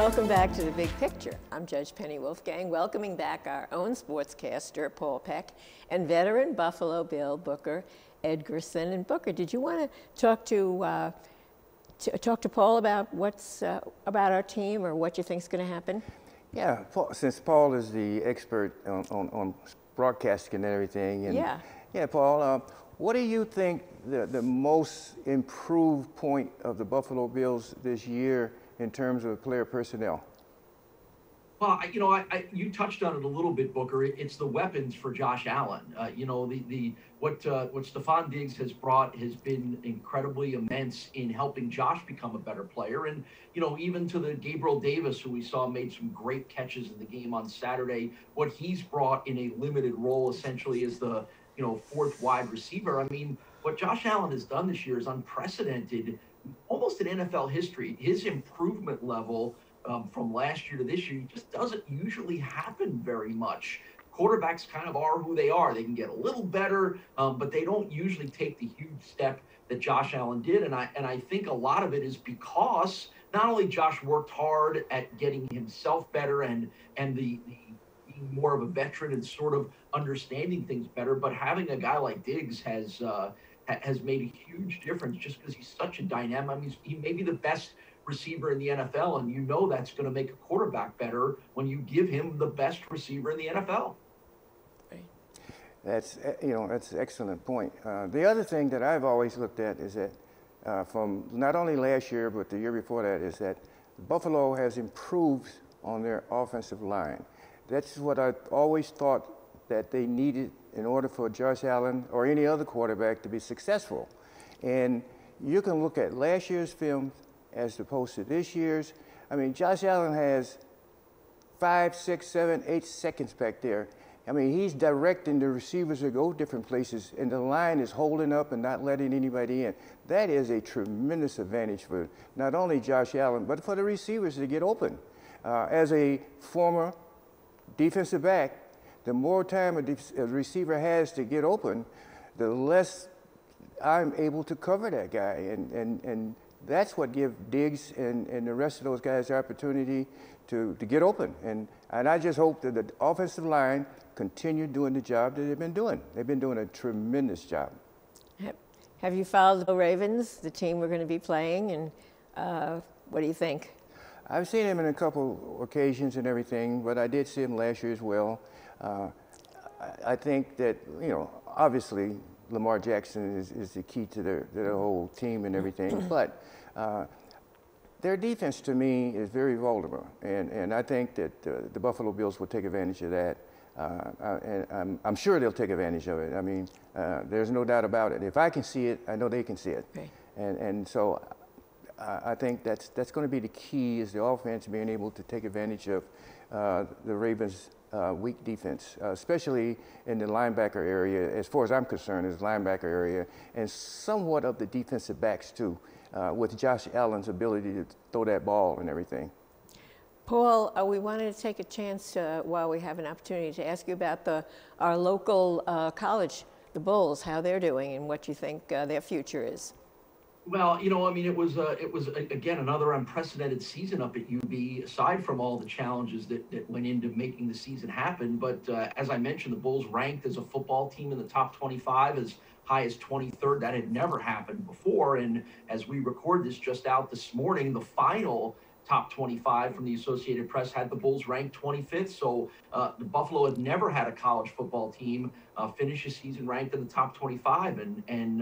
Welcome back to The Big Picture. I'm Judge Penny Wolfgang, welcoming back our own sportscaster, Paul Peck, and veteran Buffalo Bill Booker, Edgerson. And Booker, did you want to talk to Paul about what's about our team or what you think is going to happen? Yeah, Paul, since Paul is the expert on broadcasting and everything. And yeah, Paul, what do you think the most improved point of the Buffalo Bills this year in terms of player personnel? Well, you touched on it a little bit, Booker. It's the weapons for Josh Allen. What Stephon Diggs has brought has been incredibly immense in helping Josh become a better player. And, even to the Gabriel Davis, who we saw made some great catches in the game on Saturday, what he's brought in a limited role essentially as the, fourth wide receiver. I mean, what Josh Allen has done this year is unprecedented, almost in NFL history. His improvement level from last year to this year just doesn't usually happen very much. Quarterbacks kind of are who they are. They can get a little better, but they don't usually take the huge step that Josh Allen did. And I think a lot of it is because not only Josh worked hard at getting himself better and the being more of a veteran and sort of understanding things better, but having a guy like Diggs has made a huge difference just because he's such a dynamic. I mean, he may be the best receiver in the NFL, and that's going to make a quarterback better when you give him the best receiver in the NFL. That's that's an excellent point. The other thing that I've always looked at is that from not only last year but the year before that is that Buffalo has improved on their offensive line. That's what I always thought that they needed in order for Josh Allen or any other quarterback to be successful. And you can look at last year's film as opposed to this year's. I mean, Josh Allen has 5, 6, 7, 8 seconds back there. I mean, he's directing the receivers to go different places, and the line is holding up and not letting anybody in. That is a tremendous advantage for not only Josh Allen, but for the receivers to get open. As a former defensive back, the more time a receiver has to get open, the less I'm able to cover that guy. And that's what gives Diggs and the rest of those guys the opportunity to get open. And I just hope that the offensive line continue doing the job that they've been doing. They've been doing a tremendous job. Have you followed the Ravens, the team we're going to be playing, and what do you think? I've seen him in a couple occasions and everything, but I did see him last year as well. I think that, obviously Lamar Jackson is the key to their whole team and everything, but their defense to me is very vulnerable, and I think that the Buffalo Bills will take advantage of that. And I'm sure they'll take advantage of it. I mean, there's no doubt about it. If I can see it, I know they can see it. Okay. And so I think that's going to be the key, is the offense being able to take advantage of the Ravens' weak defense, especially in the linebacker area, as far as I'm concerned, is linebacker area, and somewhat of the defensive backs too, with Josh Allen's ability to throw that ball and everything. Paul, we wanted to take a chance while we have an opportunity to ask you about our local college, the Bulls, how they're doing and what you think their future is. Well, I mean, it was again another unprecedented season up at UB. Aside from all the challenges that went into making the season happen, but as I mentioned, the Bulls ranked as a football team in the top 25, as high as 23rd. That had never happened before. And as we record this just out this morning, the final top 25 from the Associated Press had the Bulls ranked 25th. So the Buffalo had never had a college football team finish a season ranked in the top 25, and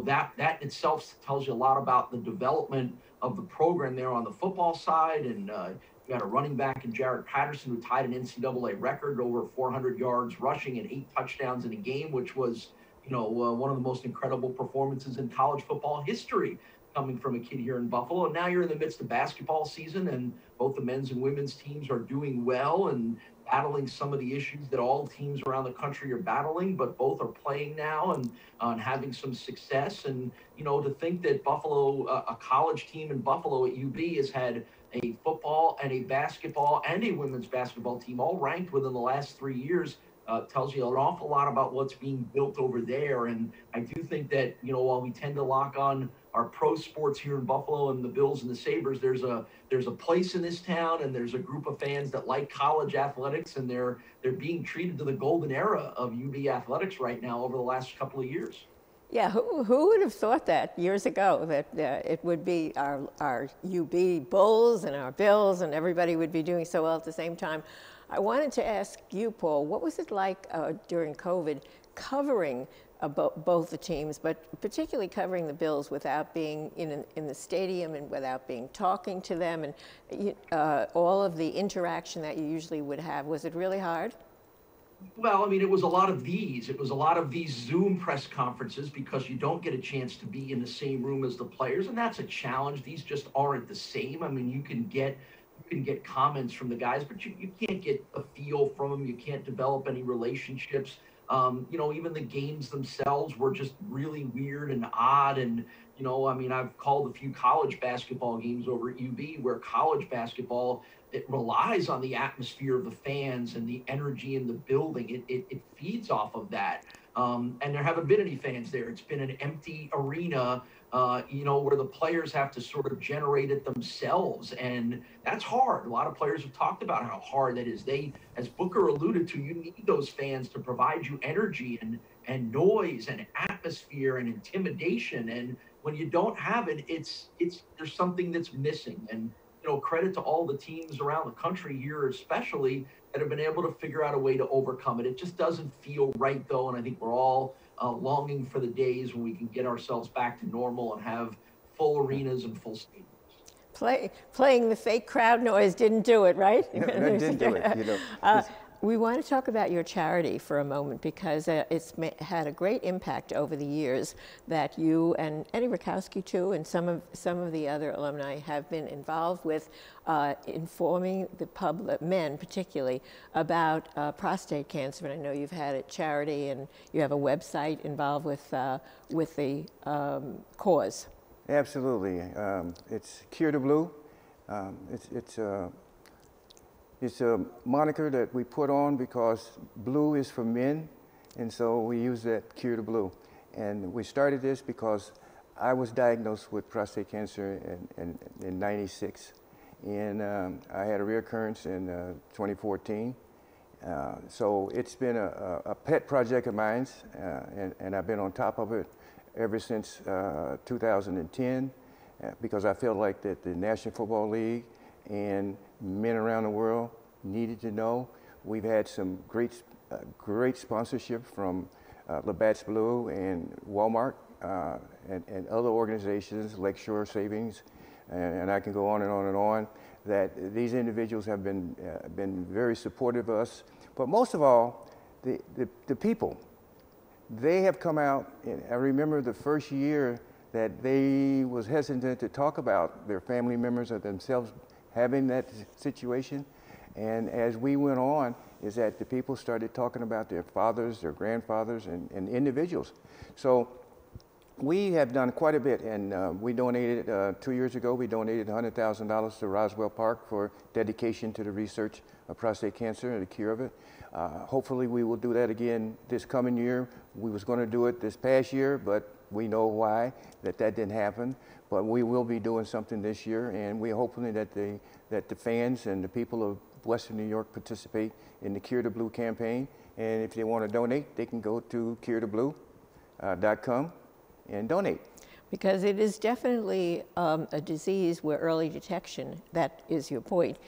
that itself tells you a lot about the development of the program there on the football side. And you got a running back in Jared Patterson who tied an NCAA record, over 400 yards rushing and 8 touchdowns in a game, which was one of the most incredible performances in college football history, coming from a kid here in Buffalo. And now you're in the midst of basketball season, and both the men's and women's teams are doing well and battling some of the issues that all teams around the country are battling, but both are playing now and having some success. And, to think that Buffalo, a college team in Buffalo at UB, has had a football and a basketball and a women's basketball team all ranked within the last 3 years tells you an awful lot about what's being built over there. And I do think that, you know, while we tend to lock on our pro sports here in Buffalo and the Bills and the Sabres, there's a place in this town, and there's a group of fans that like college athletics, and they're being treated to the golden era of UB athletics right now over the last couple of years. Yeah, who would have thought that years ago, that it would be our UB Bulls and our Bills and everybody would be doing so well at the same time. I wanted to ask you, Paul, what was it like during COVID covering both the teams, but particularly covering the Bills without being in the stadium and without being talking to them and all of the interaction that you usually would have? Was it really hard? Well, I mean, it was a lot of these. It was a lot of these Zoom press conferences because you don't get a chance to be in the same room as the players, and that's a challenge. These just aren't the same. I mean, you can get comments from the guys, but you can't get a feel from them. You can't develop any relationships. You know, even the games themselves were just really weird and odd. And, you know, I mean, I've called a few college basketball games over at UB where college basketball, it relies on the atmosphere of the fans and the energy in the building. It feeds off of that. And there haven't been any fans there. It's been an empty arena, you know, where the players have to sort of generate it themselves. And that's hard. A lot of players have talked about how hard that is. As Booker alluded to, you need those fans to provide you energy and noise and atmosphere and intimidation. And when you don't have it, there's something that's missing. And, you know, credit to all the teams around the country here, especially, that have been able to figure out a way to overcome it. It just doesn't feel right, though, and I think we're all longing for the days when we can get ourselves back to normal and have full arenas and full stadiums. Playing the fake crowd noise didn't do it, right? No, that didn't do it, you know. We want to talk about your charity for a moment, because it's had a great impact over the years that you and Eddie Rakowski too, and some of the other alumni have been involved with informing the public, men particularly, about prostate cancer. And I know you've had a charity and you have a website involved with the cause. Absolutely. It's Cure the Blue. It's a moniker that we put on because blue is for men, and so we use that, Cure the Blue. And we started this because I was diagnosed with prostate cancer in '96, and I had a reoccurrence in 2014. So it's been a pet project of mine, and I've been on top of it ever since 2010, because I feel like that the National Football League and men around the world needed to know. We've had some great sponsorship from Labatt's Blue and Walmart and other organizations, Lakeshore Savings, and I can go on and on and on, that these individuals have been very supportive of us. But most of all, the people, they have come out. I remember the first year that they was hesitant to talk about their family members or themselves having that situation. And as we went on, is that the people started talking about their fathers, their grandfathers, and individuals. So we have done quite a bit, and we donated, 2 years ago, we donated $100,000 to Roswell Park for dedication to the research of prostate cancer and the cure of it. Hopefully we will do that again this coming year. We was going to do it this past year, but we know why that didn't happen. But we will be doing something this year, and we're hoping that the fans and the people of Western New York participate in the Cure the Blue campaign. And if they want to donate, they can go to curetheblue.com and donate. Because it is definitely a disease where early detection, that is your point,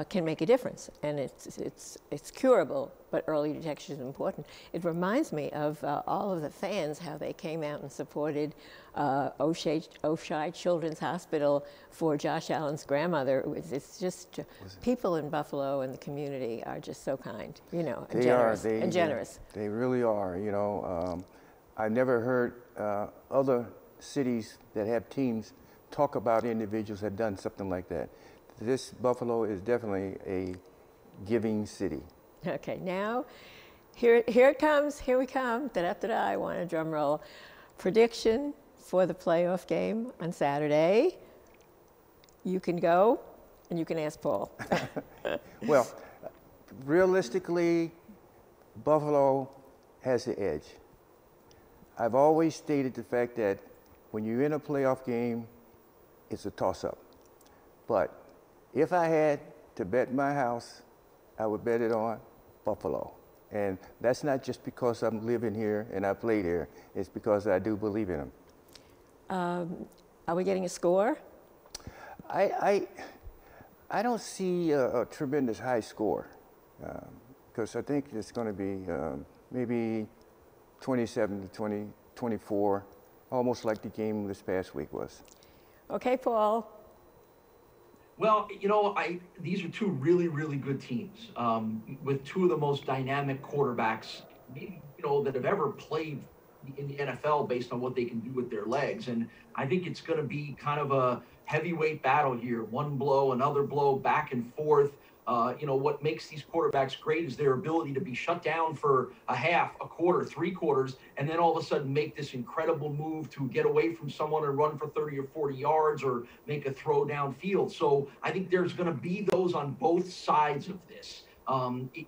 can make a difference, and it's curable, but early detection is important. It reminds me of all of the fans, how they came out and supported Oshai Children's Hospital for Josh Allen's grandmother. It's just people in Buffalo and the community are just so kind, you know, and generous. They really are, you know. I've never heard other cities that have teams talk about individuals that have done something like that. This Buffalo is definitely a giving city. Okay, now here it comes. Here we come. Da-da-da-da. I want a drum roll. Prediction for the playoff game on Saturday. You can go, and you can ask Paul. Well, realistically, Buffalo has the edge. I've always stated the fact that when you're in a playoff game, it's a toss-up. But if I had to bet my house, I would bet it on Buffalo. And that's not just because I'm living here and I played here. It's because I do believe in them. Are we getting a score? I don't see a tremendous high score because I think it's going to be maybe 27 to 24, almost like the game this past week was. Okay, Paul. Well, you know, these are two really, really good teams with two of the most dynamic quarterbacks, maybe, you know, that have ever played in the NFL based on what they can do with their legs. And I think it's going to be kind of a heavyweight battle here. One blow, another blow, back and forth. You know, what makes these quarterbacks great is their ability to be shut down for a half, a quarter, 3 quarters, and then all of a sudden make this incredible move to get away from someone and run for 30 or 40 yards or make a throw downfield. So I think there's going to be those on both sides of this.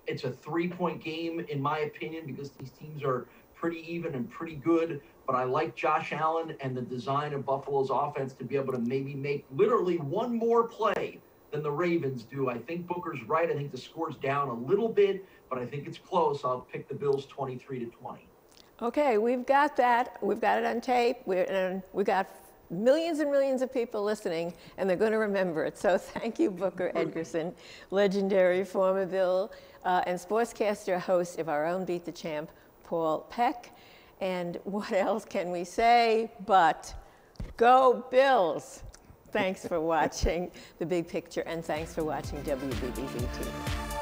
It's a 3-point game, in my opinion, because these teams are pretty even and pretty good. But I like Josh Allen and the design of Buffalo's offense to be able to maybe make literally one more play than the Ravens do. I think Booker's right. I think the score's down a little bit, but I think it's close. I'll pick the Bills 23-20. Okay, we've got that. We've got it on tape. We've got millions and millions of people listening, and they're going to remember it. So thank you, Booker Edgerson, legendary former Bill and sportscaster, host of our own Beat the Champ, Paul Peck. And what else can we say but go Bills? Thanks for watching The Big Picture, and thanks for watching WBBZ-TV.